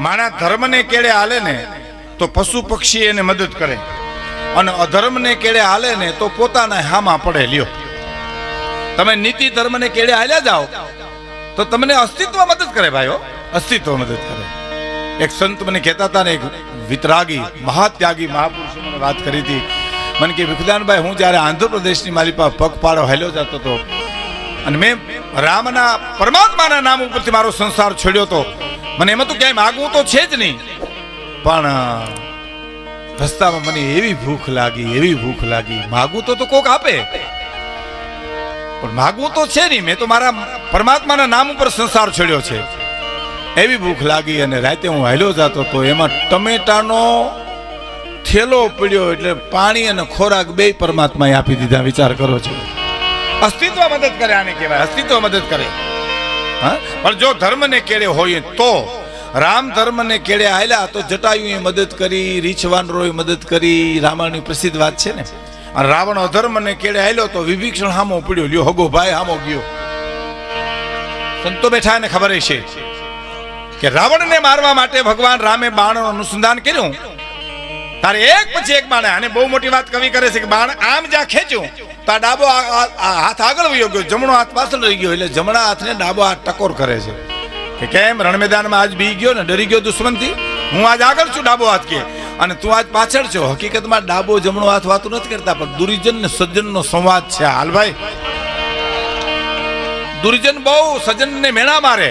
માણા ધર્મને કેળે હાલે ને તો પશુ પક્ષી એને મદદ કરે, અને અધર્મને કેળે હાલે ને તો પોતાના હામાં પડે. લ્યો, તમે નીતિ ધર્મને કેળે હાલ્યા જાઓ તો તમને અસ્તિત્વ મદદ કરે ભાઈઓ, અસ્તિત્વ મદદ કરે. એક સંત મને કહેતા હતા ને, એક વિતરાગી મહાત્યાગી મહાપુરુષો મને વાત કરી હતી. મને કે વિખદાનભાઈ, હું જ્યારે આંધ્રપ્રદેશની મારી પાસે પગપાળો હેલ્યો જતો હતો અને મેં રામના પરમાત્માના નામ ઉપરથી મારો સંસાર છોડ્યો હતો. મને એમાં તો ક્યાંય માગવું તો છે જ નહીં, પણ રસ્તામાં મને એવી ભૂખ લાગી, માગવું તો કોક આપે, પણ માગવું તો છે નહીં. મેં તો મારા પરમાત્માના નામ ઉપર સંસાર છોડ્યો છે. એવી ભૂખ લાગી અને રાતે હું હાલ્યો જતો તો એમાં ટમેટાનો થેલો પડ્યો, એટલે પાણી અને ખોરાક બે પરમાત્માએ આપી દીધા. વિચાર કરો છો, અસ્તિત્વ મદદ કરે, આને કહેવાય અસ્તિત્વ મદદ કરે. હા, પણ જો ધર્મને કેળે હોય તો, રામ ધર્મને કેળે આયલા તો જટાયુએ મદદ કરી, રીછવાનરોએ મદદ કરી. રામાયણની પ્રસિદ્ધ વાત છે ને. અને રાવણ અધર્મને કેળે આયલો તો વિભીષણ હામો પડ્યો. લ્યો, હગો ભાઈ હામો ગયો. સંતો બેઠા ને ખબર છે કે રાવણને મારવા માટે ભગવાન રામે બાણનું અનુસંધાન કર્યું. તારે એક પછી એક બાણ, અને બહુ મોટી વાત કવિ કરે છે કે બાણ આમ જ્યાં ખેંચ્યું તો આ ડાબો હાથ આગળ વયો ગયો, જમણો હાથ પાછળ રહી ગયો. એટલે જમણા હાથને ડાબો હાથ ટકોર કરે છે કે કેમ રણમેદાનમાં આજ બી ગયો ને, ડરી ગયો દુશ્મનથી. હું આજ આગળ છું, ડાબો હાથ કે, અને તું આજ પાછળ છો. હકીકતમાં ડાબો જમણો હાથ વાતું નથી કરતા, પણ દુર્જન ને સજ્જન નો સંવાદ છે. હાલ ભાઈ, દુર્જન બહુ સજ્જન ને મેણા મારે.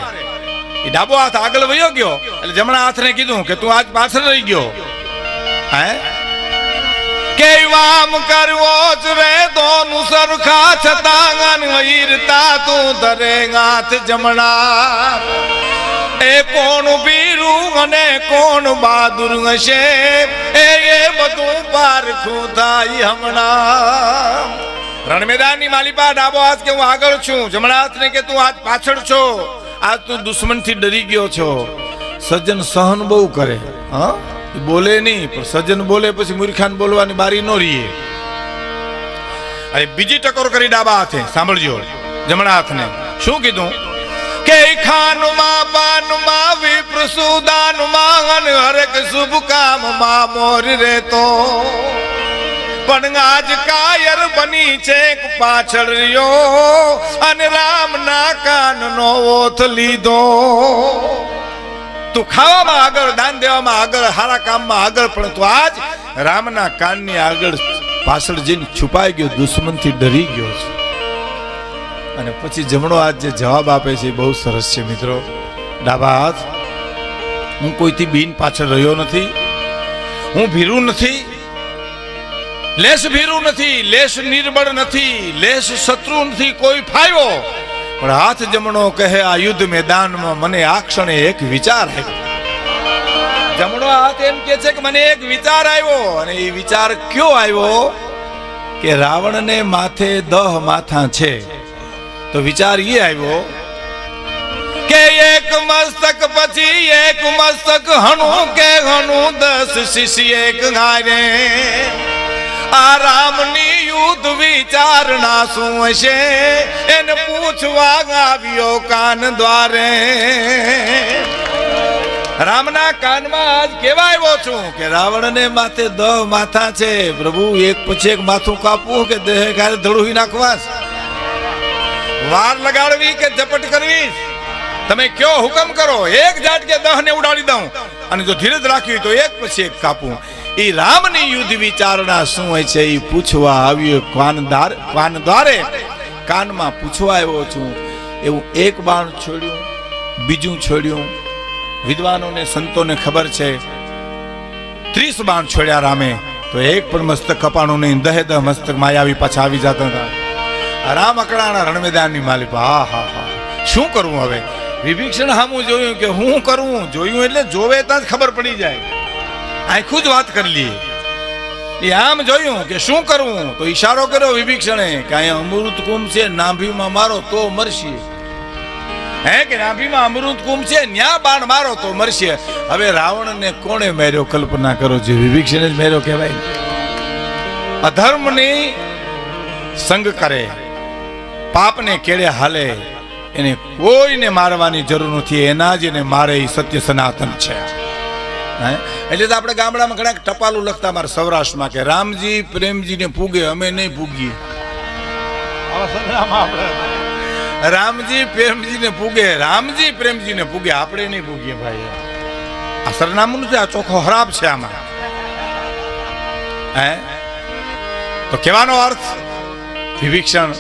એ ડાબો હાથ આગળ વયો ગયો એટલે જમણા હાથને કીધું કે તું આજ પાછળ રહી ગયો. હે કે વામ કરવો જ રે દોનું સરખા છતાં વીરતા તું ધરે હાથ જમણા. એ કોણ વીરું અને કોણ બહાદુર હશે, એ બધું પારખું થાય હમણાં. રણમેદાનની માલિપા ડાબો હાથ કે હું આગળ છું, જમણા હાથને કે તું આજ પાછળ છો. આજ તું દુશ્મનથી ડરી ગયો છો. સજ્જન સહન બહુ કરે, હા, બોલે નહીં, પણ સજ્જન બોલે પછી મૂર્ખાન બોલવાની બારી ન રહીએ. અરે બીજી ટકોર કરી ડાબા હાથે. સાંભળજો, જમણા હાથને શું કીધું કે ખાનમાં પાનમાં વિપ્ર સુદાનમાં હરેક શુભ કામમાં મોર રહેતો. પણ આજ કાયર બની છે પાછળ રહ્યો, અને રામના કાનનો ઓથ લીધો. તું ખાવામાં આગળ, દાન દેવામાં આગળ, સારા કામમાં આગળ, પણ તું આજ રામના કાનની આગળ પાછળ જઈને છુપાઈ ગયો, દુશ્મનથી ડરી ગયો છે. અને પછી જમણો હાથ જે જવાબ આપે છે એ બહુ સરસ છે મિત્રો. ડાબા હાથ, હું કોઈથી બીન પાછળ રહ્યો નથી, હું ભીરું નથી, લેશ ભીરું નથી, લેશ નિર્બળ નથી, લેશ શત્રુ નથી, કોઈ ફાયો. પણ હાથ જમણો કહે આ યુદ્ધ મેદાનમાં મને આ ક્ષણે એક વિચાર આવ્યો. જમણો હાથ એમ કે છે કે મને એક વિચાર આવ્યો. અને એ વિચાર કયો આવ્યો કે રાવણને માથે 10 માથા છે, તો વિચાર એ આવ્યો કે એક મસ્તક પછી એક મસ્તક હણું કે હણું 10 શિષ્ય એક ગારે. આ રામની યુદ્ધ વિચારણા શું હશે, એને પૂછવા આવ્યો કાન દ્વારે. રામના કાનમાં આજ કેવા આવ્યો છું કે રાવણને માથે 10 માથા છે. પ્રભુ, એક પછી એક માથું કાપવું કે દેહ કારે ધડુઈ નાખવા, વાર લગાડવી કે ઝપટ કરવી, તમે કયો હુકમ કરો. એક ઝાટકે 10 ને ઉડાડી દઉં, અને જો ધીરજ રાખવી તો એક પછી એક કાપું. એ રામની યુદ્ધ વિચારણા શું હોય છે એ પૂછવા આવ્યો કાન દ્વારે. કાનમાં પૂછવા આવ્યો છું. એવું એક બાણ છોડ્યું, બીજું છોડ્યું. વિદ્વાનોને સંતોને ખબર છે 30 બાણ છોડ્યા રામે, તો એક પણ મસ્તક કપાણું નહીં. 10 મસ્તક માયાવી પાછા આવી જતા હતા. રામ અકળાણા રણમેદાનની માલિપા. હા હા હા, શું કરવું હવે? વિભીષણ હામું જોયું કે હું કરવું, જોયું એટલે જોવે તો જ ખબર પડી જાય. આખું જ વાત કરી લઈએ. એ આમ જોયું કે શું કરવું, તો ઈશારો કર્યો વિભીષણે કે અહીંયા અમૃત કુંભ છે, નાભીમાં મારો તો મરશે. હે કે નાભીમાં અમૃત કુંભ છે, ન્યા બાણ મારો તો મરશે. હવે રાવણને કોણે માર્યો? કલ્પના કરો, જે વિભીષણે જ માર્યો કહેવાય. અધર્મની સંગ કરે, પાપને કેળે હાલે, એને કોઈને મારવાની જરૂર નથી. એના જ એને મારે એ સત્ય સનાતન છે. એટલે તો આપણે ગામડામાં ઘણા ટપાલું લખતા અમારા સૌરાષ્ટ્રમાં કે રામજી પ્રેમજીને પૂગે અમે નહીં પૂગીએ. રામજી પ્રેમજીને પૂગે, રામજી પ્રેમજીને પૂગે, આપણે નહીં પૂગીએ ભાઈ. આ સરનામું નથી, આ ચોખ્ખો ખરાબ છે આમાં. હે તો કહેવાનો અર્થ વિભીષણ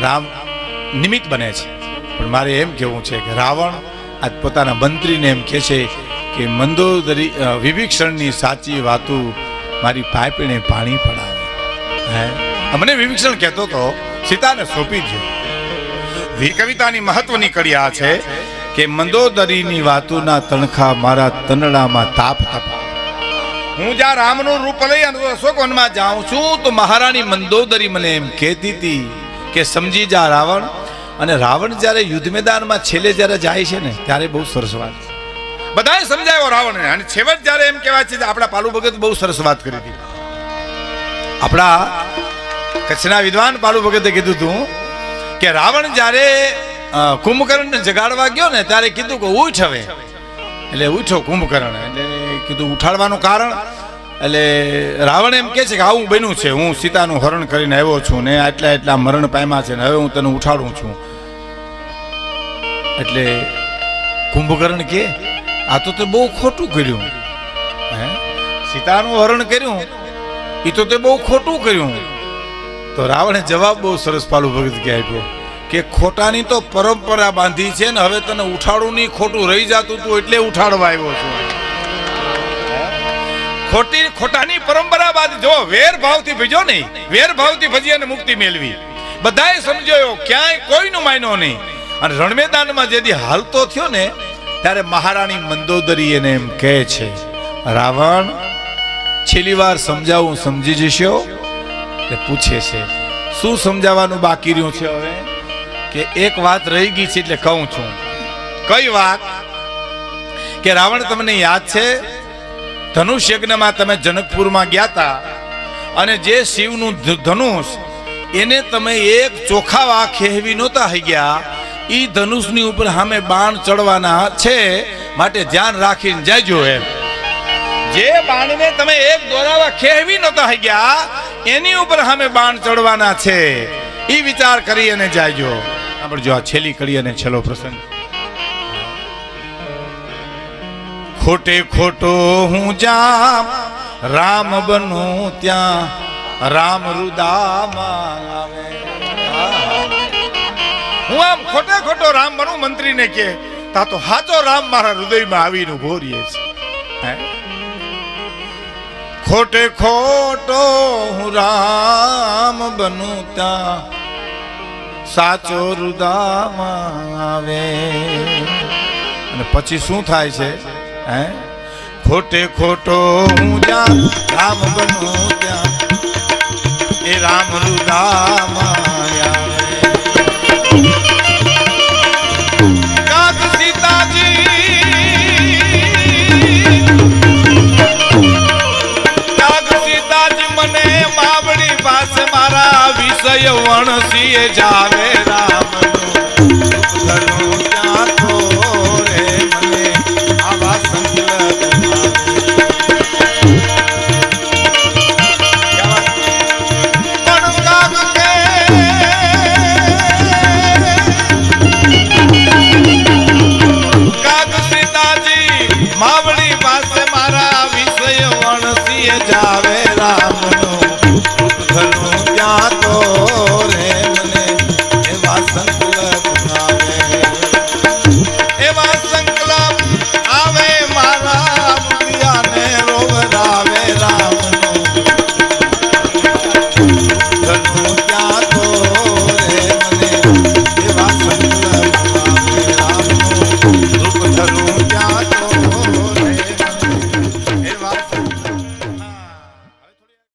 રામ નિમિત્ત બને છે. પણ મારે એમ કહેવું છે કે રાવણ આજ પોતાના મંત્રીને એમ કહે છે કે મંદોદરી વિભીષણની સાચી વાતો મારી પાઇપને પાણી પડાવે. હે મને વિભીષણ કહેતો તો સીતાને સોંપી દો. કવિતાની મહત્વની કડી આ છે કે મંદોદરીની વાતોના તણખા મારા તનડામાં તાપ તપા. હું જ્યાં રામનું રૂપ લઈ અને અશોકવનમાં જાઉં છું તો મહારાણી મંદોદરી મને એમ કહેતી હતી કે સમજી જા રાવણ. અને રાવણ જ્યારે યુદ્ધ મેદાનમાં છેલ્લે જ્યારે જાય છે ને ત્યારે બહુ સરસ વાત બધાએ સમજાવ્યો રાવણને. અને છેવટ જ્યારે એમ કહેવાય છે આપણા પાલુ ભગત બહુ સરસ વાત કરી હતી. આપણા કચ્છના વિદ્વાન પાલુ ભગતે કીધું હતું કે રાવણ જ્યારે કુંભકર્ણને જગાડવા ગયો ને ત્યારે કીધું કે ઉઠ હવે. એટલે ઉઠો કુંભકર્ણ. એટલે કીધું ઉઠાડવાનું કારણ. એટલે રાવણ એમ કે છે કે આવું બન્યું છે, હું સીતાનું હરણ કરીને આવ્યો છું ને આટલા એટલા મરણ પામ્યા છે ને હવે હું તને ઉઠાડું છું. એટલે કુંભકર્ણ કે આ તો તે બહુ ખોટું કર્યું. હે સીતાનું હરણ કર્યું એ તો તે બહુ ખોટું કર્યું. તો રાવણે જવાબ બહુ સરસ પાલુ ભગત કે આપ્યો કે ખોટાની તો પરંપરા બાંધી છે ને હવે તને ઉઠાડું નહીં, ખોટું રહી જતું તું એટલે ઉઠાડવા આવ્યો છું. ખોટાની પરંપરા બાંધી. જો વેર ભાવથી ભજ્યો નહીં, વેર ભાવથી ભજી અને મુક્તિ મેળવી. બધાએ સમજાયો, ક્યાંય કોઈનું માન્યો નહીં. અને રણમેદાનમાં જેથી હાલતો થયો ને ત્યારે મહારાણી મંદોદરી એને એમ કહે છે રાવણ છેલ્લી વાર સમજાવું સમજી જશો. એટલે પૂછે છે શું સમજાવવાનું બાકી રહ્યું છે હવે? કે એક વાત રહી ગઈ છે એટલે કહું છું. કઈ વાત? કે રાવણ તમને યાદ છે ધનુષ યજ્ઞમાં તમે જનકપુરમાં ગયા હતા અને જે શિવનું ધનુષ એને તમે એક ચોખા વા ખેવી નહોતા હઈ ગયા. ઈ ધનુષની ઉપર સામે બાણ ચડવાના છે માટે ધ્યાન રાખીને જાજો. એમ જે બાણને તમે એક દોરાવા ખેવી નહોતા હઈ ગયા એની ઉપર સામે બાણ ચડવાના છે ઈ વિચાર કરી અને જાજો. સાંભળજો આ છેલ્લી કડી અને છેલ્લો પ્રસંગ. ખોટે ખોટો હું જામ રામ બનું ત્યાં રામ રુદામાં આવે. હું આમ ખોટે ખોટો રામ બનું મંત્રીને કે તા તો હાચો રામ મારા હૃદયમાં આવીને ઉભો રહે છે. ખોટે ખોટો હું રામ બનું ત્યાં સાચો રુદામાં આવે. અને પછી શું થાય છે? હે ખોટે ખોટો હું જ્યાં રામ બનું ત્યાં એ રામ રુદામાં આવે. કાગ સીતાજી મને માવડી પાસે મારા વિષય વણસીએ જા